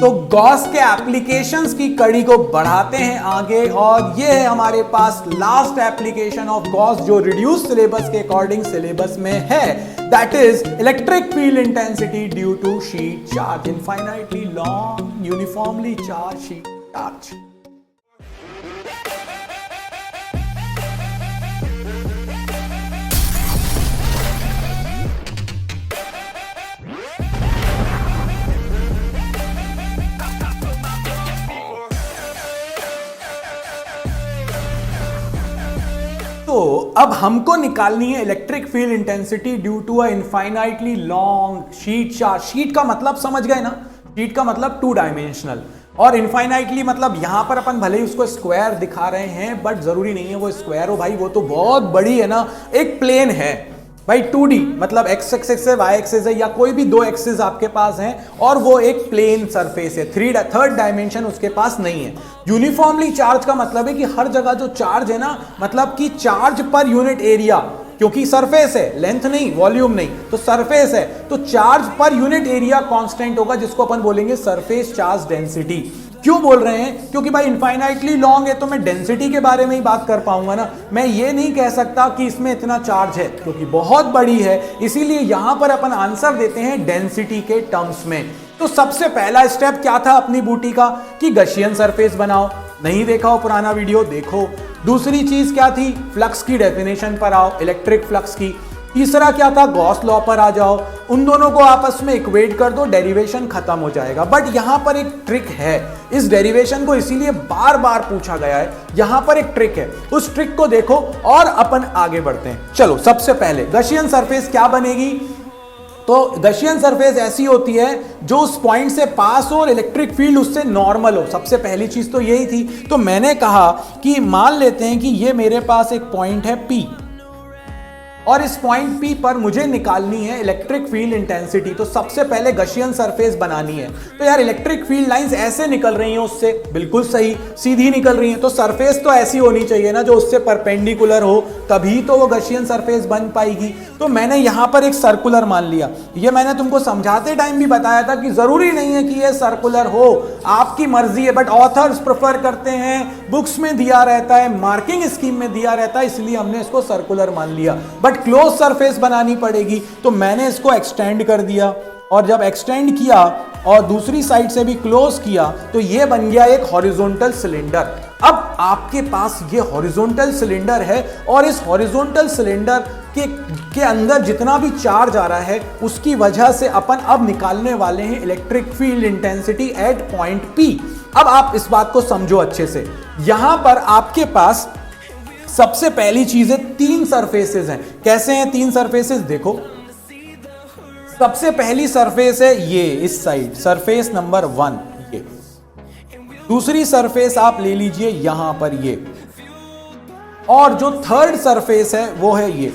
तो गॉस के एप्लीकेशंस की कड़ी को बढ़ाते हैं आगे, और ये है हमारे पास लास्ट एप्लीकेशन ऑफ गॉस जो रिड्यूस सिलेबस के अकॉर्डिंग सिलेबस में है, that is electric field intensity due to sheet charge, infinitely long uniformly charge sheet charge. तो अब हमको निकालनी है electric field intensity due to a infinitely long sheet charge. Sheet का मतलब समझ गए ना, शीट का मतलब टू डायमेंशनल, और इनफाइनाइटली मतलब यहां पर अपन भले ही उसको स्क्वायर दिखा रहे हैं बट जरूरी नहीं है वो स्क्वायर हो भाई, वो तो बहुत बड़ी है ना, एक प्लेन है भाई 2D, मतलब एक्स एक्सिस है, वाई एक्सिस है, या कोई भी दो एक्सिस आपके पास हैं, और वो एक प्लेन सरफेस है, थर्ड डायमेंशन उसके पास नहीं है। यूनिफॉर्मली चार्ज का मतलब है कि हर जगह जो चार्ज है ना, मतलब कि चार्ज पर यूनिट एरिया, क्योंकि सरफेस है, लेंथ नहीं, वॉल्यूम नहीं, तो सरफेस है, तो charge per unit area constant होगा, जिसको अपन बोलेंगे सरफेस चार्ज डेंसिटी। क्यों बोल रहे हैं? क्योंकि भाई इनफाइनाइटली लॉन्ग है तो मैं डेंसिटी के बारे में ही बात कर पाऊंगा ना, मैं ये नहीं कह सकता कि इसमें इतना चार्ज है, क्योंकि बहुत बड़ी है, इसीलिए यहां पर अपन आंसर देते हैं डेंसिटी के टर्म्स में। तो सबसे पहला स्टेप क्या था अपनी बूटी का, कि गशियन सरफेस बनाओ। नहीं देखा हो पुराना वीडियो, देखो। दूसरी चीज क्या थी, फ्लक्स की डेफिनेशन पर आओ, इलेक्ट्रिक फ्लक्स की। तीसरा क्या था, गॉस लॉ पर आ जाओ, उन दोनों को आपस में इक्वेट कर दो, डेरिवेशन खत्म हो जाएगा। बट यहां पर एक ट्रिक है, इस डेरिवेशन को इसीलिए बार बार पूछा गया है, यहां पर एक ट्रिक है, उस ट्रिक को देखो और अपन आगे बढ़ते हैं। चलो, सबसे पहले गशियन सरफेस क्या बनेगी? तो गशियन सरफेस ऐसी होती है जो उस पॉइंट से पास हो और इलेक्ट्रिक फील्ड उससे नॉर्मल हो। सबसे पहली चीज तो यही थी। तो मैंने कहा कि मान लेते हैं कि ये मेरे पास एक पॉइंट है P, और इस पॉइंट P पर मुझे निकालनी है इलेक्ट्रिक फील्ड इंटेंसिटी। तो सबसे पहले गशियन सरफेस बनानी है। तो यार इलेक्ट्रिक फील्ड लाइंस ऐसे निकल रही हैं उससे, बिल्कुल सही, सीधी निकल रही हैं, तो सरफेस तो ऐसी होनी चाहिए ना जो उससे परपेंडिकुलर हो, तभी तो वो गशियन सरफेस बन पाएगी। तो मैंने यहां पर एक सर्कुलर मान लिया। ये मैंने तुमको समझाते टाइम भी बताया था कि जरूरी नहीं है कि ये सर्कुलर हो, आपकी मर्जी है, बट ऑथर्स प्रेफर करते हैं, बुक्स में दिया रहता है, मार्किंग स्कीम में दिया रहता है, इसलिए हमने इसको सर्कुलर मान लिया। बट क्लोज सरफेस बनानी पड़ेगी, तो मैंने इसको एक्सटेंड कर दिया, और जब एक्सटेंड किया और दूसरी साइड से भी क्लोज किया तो ये बन गया एक हॉरिजॉन्टल सिलेंडर। अब आपके पास ये हॉरिजॉन्टल सिलेंडर है, और इस हॉरिजॉन्टल सिलेंडर के अंदर जितना भी चार्ज आ रहा है उसकी वजह से अपन अब निकालने वाले हैं electric field intensity at point P। अब आप इस बात को समझो अच्छे से। यहां पर आपके पास सबसे पहली चीज है, तीन सरफेसेस हैं। कैसे हैं तीन सरफेसेस? देखो, सबसे पहली सरफेस है ये इस साइड, सरफेस नंबर 1 ये। दूसरी सरफेस आप ले लीजिए यहां पर ये, और जो थर्ड सरफेस है वो है ये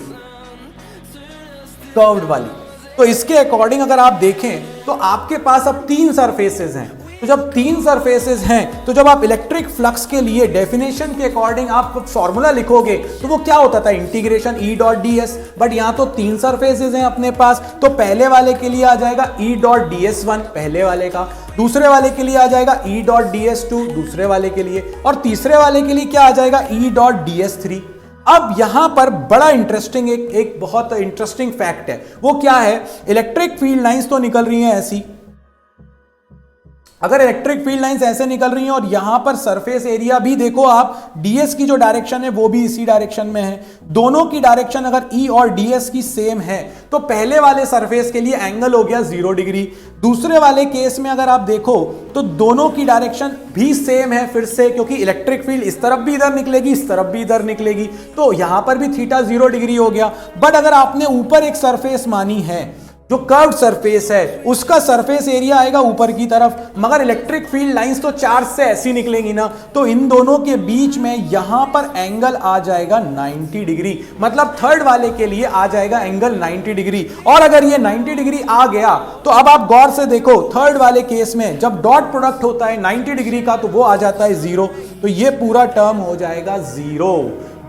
कर्व्ड वाली। तो इसके अकॉर्डिंग अगर आप देखें तो आपके पास अब तीन सरफेसेस हैं। तो जब तीन सरफेसेस हैं तो जब आप इलेक्ट्रिक फ्लक्स के लिए डेफिनेशन के अकॉर्डिंग आप फॉर्मूला लिखोगे तो वो क्या होता था, integration E dot ds। But यहां तो तीन सरफेसेस हैं अपने पास, तो पहले वाले के लिए आ जाएगा E डॉट ds1 पहले वाले का, दूसरे वाले के लिए आ जाएगा E डॉट ds2 दूसरे वाले के लिए, और तीसरे वाले के लिए क्या आ जाएगा, E डॉट ds3। अब यहां पर बड़ा इंटरेस्टिंग एक बहुत इंटरेस्टिंग फैक्ट है। वो क्या है, इलेक्ट्रिक फील्ड लाइंस तो निकल रही हैं ऐसी, अगर इलेक्ट्रिक फील्ड लाइंस ऐसे निकल रही हैं और यहां पर सरफेस एरिया भी देखो आप, ds की जो डायरेक्शन है वो भी इसी डायरेक्शन में है, दोनों की डायरेक्शन अगर E और ds की सेम है तो पहले वाले सरफेस के लिए एंगल हो गया 0 डिग्री। दूसरे वाले केस में अगर आप देखो तो दोनों की डायरेक्शन भी सेम है फिर से, क्योंकि इलेक्ट्रिक फील्ड इस तरफ भी इधर निकलेगी, इस तरफ भी इधर निकलेगी, तो यहां पर भी थीटा 0 डिग्री हो गया। बट अगर आपने ऊपर एक सरफेस मानी है जो कर्व्ड सरफेस है, उसका सरफेस एरिया आएगा ऊपर की तरफ, मगर इलेक्ट्रिक फील्ड लाइंस तो चार्ज से ऐसी निकलेंगी ना, तो इन दोनों के बीच में यहां पर एंगल आ जाएगा 90 डिग्री, मतलब थर्ड वाले के लिए आ जाएगा एंगल 90 डिग्री। और अगर ये 90 डिग्री आ गया तो अब आप गौर से देखो, थर्ड वाले केस में जब डॉट प्रोडक्ट होता है 90 डिग्री का तो वो आ जाता है 0, तो ये पूरा टर्म हो जाएगा 0।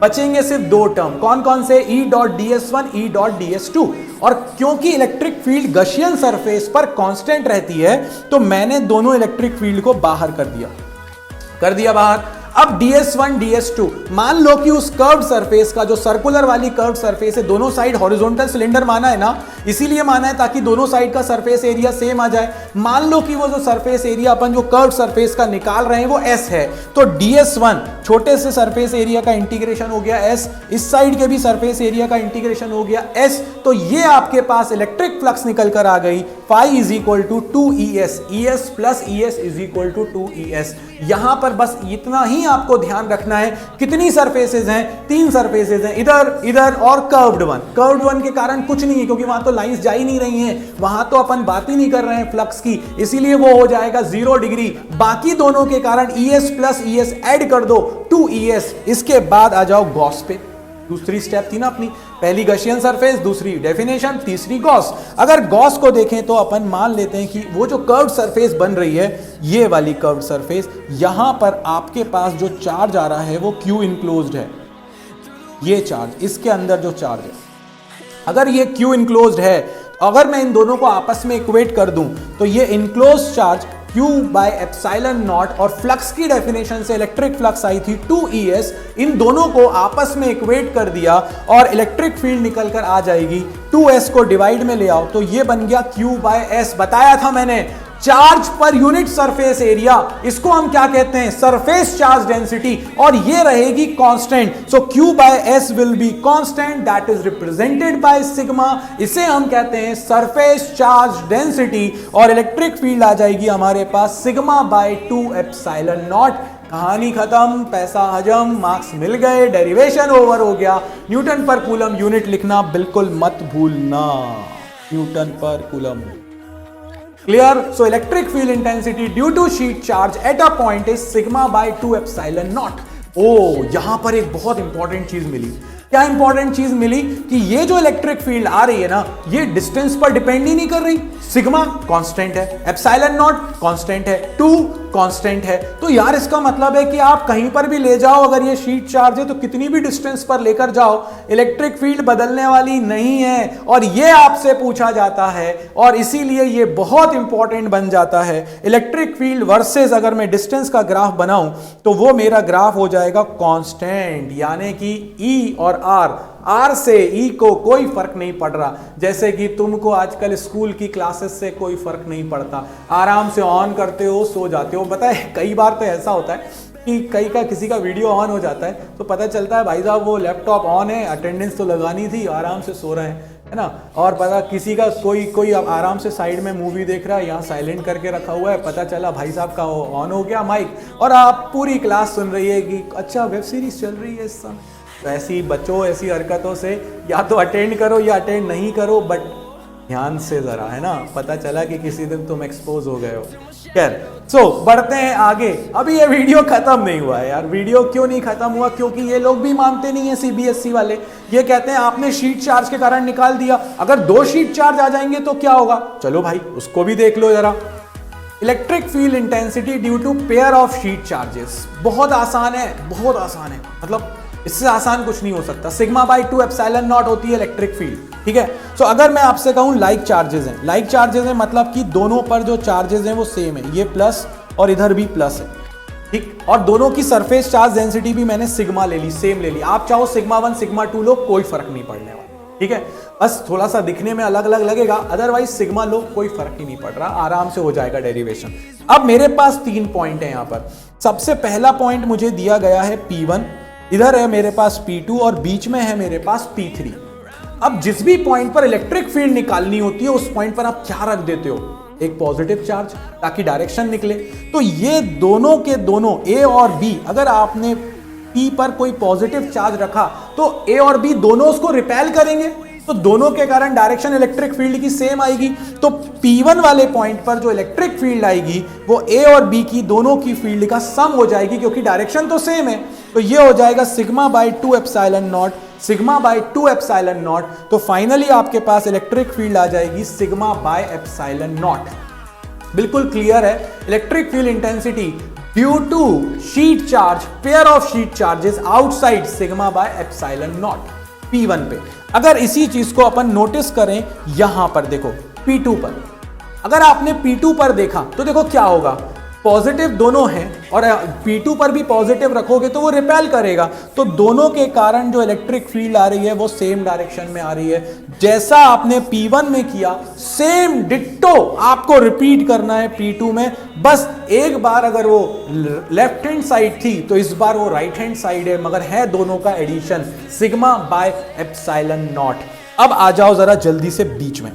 बचेंगे सिर्फ दो टर्म, कौन कौन से, E dot ds1, E dot ds2। और क्योंकि इलेक्ट्रिक फील्ड गशियन सरफेस पर कांस्टेंट रहती है तो मैंने दोनों इलेक्ट्रिक फील्ड को बाहर कर दिया बाहर। अब ds1 ds2, मान लो कि उस कर्व्ड सरफेस का, जो सर्कुलर वाली कर्व्ड सरफेस है, दोनों साइड हॉरिजॉन्टल सिलेंडर माना है ना, इसीलिए माना है ताकि दोनों साइड का सरफेस एरिया सेम आ जाए। मान लो कि वो जो सरफेस एरिया अपन जो कर्व्ड सरफेस का निकाल रहे हैं वो s है, तो ds1 छोटे से सरफेस एरिया का इंटीग्रेशन हो गया s, इस साइड के भी सरफेस एरिया का इंटीग्रेशन हो गया s, तो ये आपके पास इलेक्ट्रिक फ्लक्स निकल कर आ गई, phi is equal to 2es, es plus es is equal to 2es। यहां पर बस इतना ही आपको ध्यान रखना है। कितनी सरफेसेस हैं, 3 सरफेसेस हैं, इधर और कर्व्ड वन के कारण कुछ नहीं है क्योंकि वहां तो लाइंस जा ही नहीं रही हैं, वहां तो अपन बात ही नहीं कर रहे हैं फ्लक्स की, इसीलिए वो हो जाएगा 0 डिग्री। बाकी दोनों के कारण es प्लस es ऐड कर दो 2es। इसके बाद आ जाओ गॉस पे, दूसरी स्टेप थी ना अपनी, पहली गशियन सरफेस, दूसरी डेफिनेशन, तीसरी गॉस। अगर गॉस को देखें तो अपन मान लेते हैं कि वो जो कर्व्ड सरफेस बन रही है, ये वाली कर्व्ड सरफेस, यहां पर आपके पास जो चार्ज आ रहा है वो Q इनक्लोज्ड है, ये चार्ज, इसके अंदर जो चार्ज है, अगर ये Q इनक्लोज्ड है, अगर मैं इन दोनों को आपस में इक्वेट कर दूं तो ये enclosed charge Q bye epsilon not, और फ्लक्स की डेफिनेशन से इलेक्ट्रिक फ्लक्स आई थी 2es, इन दोनों को आपस में इक्वेट कर दिया और इलेक्ट्रिक फील्ड निकल कर आ जाएगी। 2s को डिवाइड में ले आओ तो ये बन गया Q बाय s। बताया था मैंने, charge per unit surface area, इसको हम क्या कहते हैं, सरफेस चार्ज डेंसिटी, और ये रहेगी constant. So Q by s will be constant, that is represented by sigma, इसे हम कहते हैं सरफेस चार्ज डेंसिटी, और इलेक्ट्रिक फील्ड आ जाएगी हमारे पास सिग्मा बाय 2 एप्सिलॉन नॉट। कहानी खत्म, पैसा हजम, मार्क्स मिल गए, डेरिवेशन ओवर हो गया। न्यूटन पर कूलम यूनिट लिखना बिल्कुल मत भूलना, न्यूटन पर coulomb. Clear? So electric field intensity due to sheet charge at a point is sigma by 2 epsilon naught. यहां पर एक बहुत इंपॉर्टेंट चीज मिली। क्या इंपॉर्टेंट चीज मिली कि ये जो इलेक्ट्रिक फील्ड आ रही है ना, ये डिस्टेंस पर डिपेंड ही नहीं कर रही। सिग्मा कांस्टेंट है, एप्सिलॉन नॉट कांस्टेंट है, 2 कांस्टेंट है। तो यार इसका मतलब है कि आप कहीं पर भी ले जाओ, अगर ये शीट चार्ज है तो कितनी भी डिस्टेंस पर लेकर जाओ, इलेक्ट्रिक फील्ड बदलने वाली नहीं है। और ये आपसे पूछा जाता है और इसीलिए ये बहुत इंपॉर्टेंट बन जाता है। इलेक्ट्रिक फील्ड वर्सेस अगर मैं डिस्टेंस का ग्राफ बनाऊं तो वो मेरा ग्राफ हो जाएगा कांस्टेंट, यानी कि E और R से E को कोई फर्क नहीं पड़ रहा। जैसे कि तुमको आजकल स्कूल की क्लासेस से कोई फर्क नहीं पड़ता, आराम से ऑन करते हो, सो जाते हो। पता है कई बार तो ऐसा होता है कि किसी का वीडियो ऑन हो जाता है तो पता चलता है भाई साहब वो लैपटॉप ऑन है, अटेंडेंस तो लगानी थी, आराम से सो रहे हैं, है ना। और पता किसी का कोई आराम से साइड में मूवी देख रहा है, यहाँ साइलेंट करके रखा हुआ है, पता चला भाई साहब का ऑन हो गया माइक, और आप पूरी क्लास सुन रही है कि अच्छा वेब सीरीज चल रही है इस समय। तो ऐसी बच्चों, ऐसी हरकतों से या तो अटेंड करो या अटेंड नहीं करो, बट ध्यान से जरा, है ना, पता चला कि किसी दिन तुम एक्सपोज हो गए हो। खैर, सो बढ़ते हैं आगे। अभी ये वीडियो खत्म नहीं हुआ है यार। वीडियो क्यों नहीं खत्म हुआ? क्योंकि ये लोग भी मानते नहीं है, सीबीएसई वाले। ये कहते हैं आपने शीट चार्ज के कारण निकाल दिया, अगर 2 शीट चार्ज आ जाएंगे तो क्या होगा? चलो भाई उसको भी देख लो जरा। Electric field intensity due to pair of sheet charges. बहुत आसान है, बहुत आसान है, मतलब इससे आसान कुछ नहीं हो सकता। सिग्मा बाय 2 एप्सिलॉन नॉट होती है इलेक्ट्रिक फील्ड, ठीक है। सो अगर मैं आपसे कहूं लाइक चार्जेस हैं, लाइक चार्जेस हैं मतलब कि दोनों पर जो चार्जेस हैं वो सेम है, ये प्लस और इधर भी प्लस है, ठीक। और दोनों की सरफेस चार्ज डेंसिटी भी मैंने सिग्मा ले ली, सेम ले ली। आप चाहो सिग्मा 1 सिग्मा 2 लो, कोई फर्क नहीं पड़ने वाला, ठीक है। बस थोड़ा सा दिखने में अलग अलग लगेगा, अदरवाइज सिग्मा लो, कोई फर्क ही नहीं पड़ रहा, आराम से हो जाएगा डेरिवेशन। अब मेरे पास 3 पॉइंट है यहाँ पर। सबसे पहला पॉइंट मुझे दिया गया है P1, इधर है मेरे पास P2 और बीच में है मेरे पास P3। अब जिस भी पॉइंट पर इलेक्ट्रिक फील्ड निकालनी होती है उस पॉइंट पर आप क्या रख देते हो? एक पॉजिटिव चार्ज, ताकि डायरेक्शन निकले। तो ये दोनों के दोनों A और B, अगर आपने P पर कोई पॉजिटिव चार्ज रखा तो A और B दोनों उसको रिपेल करेंगे, तो दोनों के कारण डायरेक्शन इलेक्ट्रिक फील्ड की सेम आएगी। तो P1 वाले पॉइंट पर जो इलेक्ट्रिक फील्ड आएगी वो A और B की दोनों की फील्ड का सम हो जाएगी, क्योंकि डायरेक्शन तो सेम है। तो ये हो जाएगा sigma by 2 epsilon naught, sigma by 2 epsilon naught. तो फाइनली आपके पास इलेक्ट्रिक फील्ड आ जाएगी सिग्मा बाय एप्सिलॉन नॉट। बिल्कुल क्लियर है। Electric field intensity due to sheet charge, pair of sheet charges outside sigma by epsilon naught P1 पे। अगर इसी चीज को अपन नोटिस करें यहां पर देखो P2 पर, अगर आपने P2 पर देखा तो देखो क्या होगा, पॉजिटिव दोनों हैं और P2 पर भी पॉजिटिव रखोगे तो वो रिपेल करेगा, तो दोनों के कारण जो इलेक्ट्रिक फील्ड आ रही है वो सेम डायरेक्शन में आ रही है। जैसा आपने P1 में किया सेम डिट्टो आपको रिपीट करना है P2 में, बस एक बार अगर वो लेफ्ट हैंड साइड थी तो इस बार वो राइट हैंड साइड है, मगर है दोनों का addition sigma by epsilon naught. अब आ जाओ जरा जल्दी से बीच में।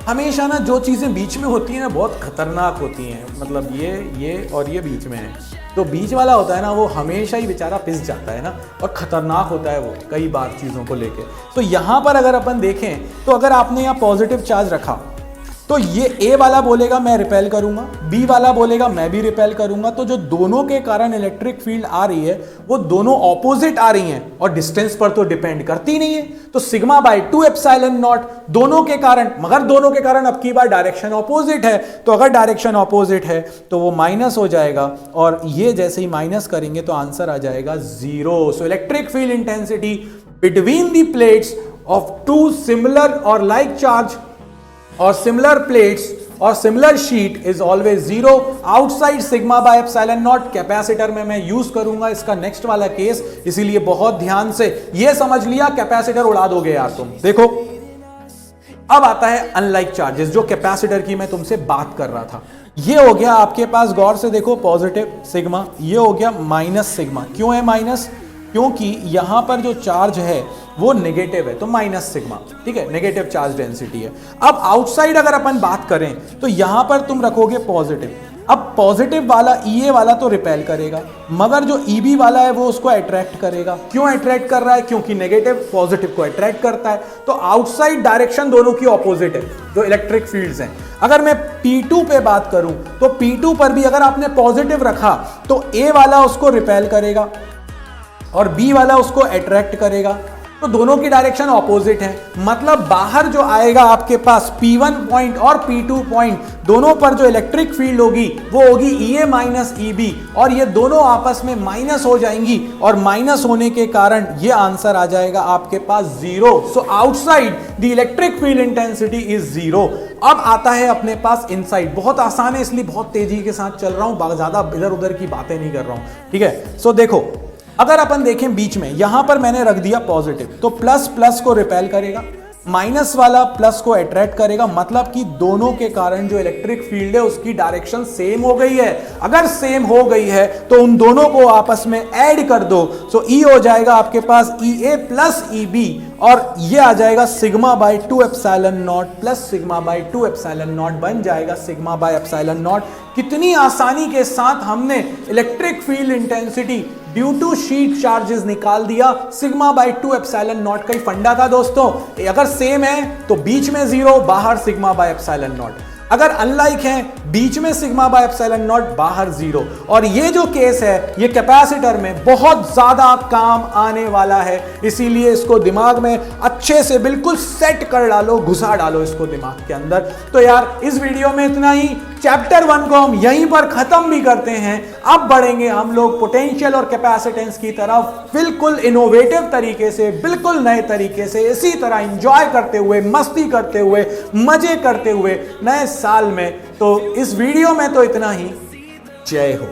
हमेशा ना जो चीज़ें बीच में होती हैं ना बहुत खतरनाक होती हैं, मतलब ये और ये बीच में है, तो बीच वाला होता है ना वो हमेशा ही बेचारा पिस जाता है ना, और खतरनाक होता है वो कई बार चीज़ों को लेके। तो यहाँ पर अगर अपन देखें तो अगर आपने यहाँ पॉजिटिव चार्ज रखा तो ये ए वाला बोलेगा मैं रिपेल करूंगा, बी वाला बोलेगा मैं भी रिपेल करूंगा, तो जो दोनों के कारण इलेक्ट्रिक फील्ड आ रही है वो दोनों ऑपोजिट आ रही हैं और डिस्टेंस पर तो डिपेंड करती नहीं है। तो सिग्मा बाय 2 एप्सिलॉन नॉट दोनों के कारण, मगर दोनों के कारण अब की बार डायरेक्शन ऑपोजिट है, तो अगर डायरेक्शन ऑपोजिट है तो वो माइनस हो जाएगा, और ये जैसे ही माइनस करेंगे तो आंसर आ जाएगा 0। So electric field intensity between the plates of two similar और लाइक चार्ज और सिमिलर प्लेट्स और similar sheet is always 0 outside sigma by epsilon naught. Capacitor में मैं यूज करूंगा इसका नेक्स्ट वाला केस, इसीलिए बहुत ध्यान से ये समझ लिया, कैपेसिटर उड़ा दोगे यार तुम। देखो अब आता है अनलाइक चार्जेस, जो कैपेसिटर की मैं तुमसे बात कर रहा था। ये हो गया आपके पास, गौर से देखो पॉजिटिव सिग्मा, ये हो गया माइनस सिग्मा। क्यों है माइनस? क्योंकि यहां पर जो चार्ज है वो नेगेटिव है, तो माइनस सिग्मा, ठीक है, नेगेटिव चार्ज डेंसिटी है। अब आउटसाइड अगर अपन बात करें तो यहां पर तुम रखोगे पॉजिटिव। अब पॉजिटिव वाला EA वाला तो रिपेल करेगा, मगर जो EB वाला है वो उसको अट्रैक्ट करेगा। क्यों अट्रैक्ट कर रहा है? क्योंकि नेगेटिव पॉजिटिव को अट्रैक्ट करता है। तो आउटसाइड डायरेक्शन दोनों की ऑपोजिट है जो इलेक्ट्रिक फील्ड्स हैं। अगर मैं P2 पे बात करूं तो P2 पर भी अगर आपने पॉजिटिव रखा तो A वाला उसको रिपेल करेगा और B वाला उसको अट्रैक्ट करेगा, तो दोनों की डायरेक्शन ऑपोजिट है। मतलब बाहर जो आएगा आपके पास P1 पॉइंट और P2 पॉइंट, दोनों पर जो इलेक्ट्रिक फील्ड होगी वो होगी EA माइनस EB, और ये दोनों आपस में माइनस हो जाएंगी, और माइनस होने के कारण ये आंसर आ जाएगा आपके पास 0। So outside the electric field intensity is 0। अब आता है अपने पास इनसाइड। बहुत आसान है इसलिए बहुत तेजी के साथ चल रहा हूं, ज्यादा इधर उधर की बातें नहीं कर रहा हूं, ठीक है। सो देखो अगर अपन देखें बीच में, यहां पर मैंने रख दिया पॉजिटिव, तो प्लस प्लस को रिपेल करेगा, माइनस वाला प्लस को अट्रैक्ट करेगा, मतलब कि दोनों के कारण जो इलेक्ट्रिक फील्ड है उसकी डायरेक्शन सेम हो गई है। अगर सेम हो गई है तो उन दोनों को आपस में ऐड कर दो, सो E हो जाएगा आपके पास EA प्लस EB, और ये आ जाएगा sigma by 2 epsilon not plus sigma by 2 epsilon not बन जाएगा सिग्मा बाय एप्सिलॉन नॉट। कितनी आसानी के साथ हमने electric field intensity due to sheet charges निकाल दिया। सिग्मा बाय 2 एप्सिलॉन नॉट का ही फंडा था दोस्तों। अगर सेम है तो बीच में 0, बाहर सिग्मा बाय एप्सिलॉन नॉट। अगर अनलाइक है बीच में सिग्मा बाय एप्सिलॉन नॉट, बाहर 0। और ये जो केस है ये कैपेसिटर में बहुत ज्यादा काम आने वाला है, इसीलिए इसको दिमाग में अच्छे से बिल्कुल सेट कर डालो, घुसा डालो इसको दिमाग के अंदर। तो यार इस वीडियो में इतना ही। चैप्टर 1 को हम यहीं पर खत्म भी करते हैं। अब बढ़ेंगे हम लोग पोटेंशियल और कैपेसिटेंस की तरफ, बिल्कुल इनोवेटिव तरीके से, बिल्कुल नए तरीके से, इसी तरह एंजॉय करते हुए, मस्ती करते हुए, मजे करते हुए नए साल में। तो इस वीडियो में तो इतना ही। जय हो।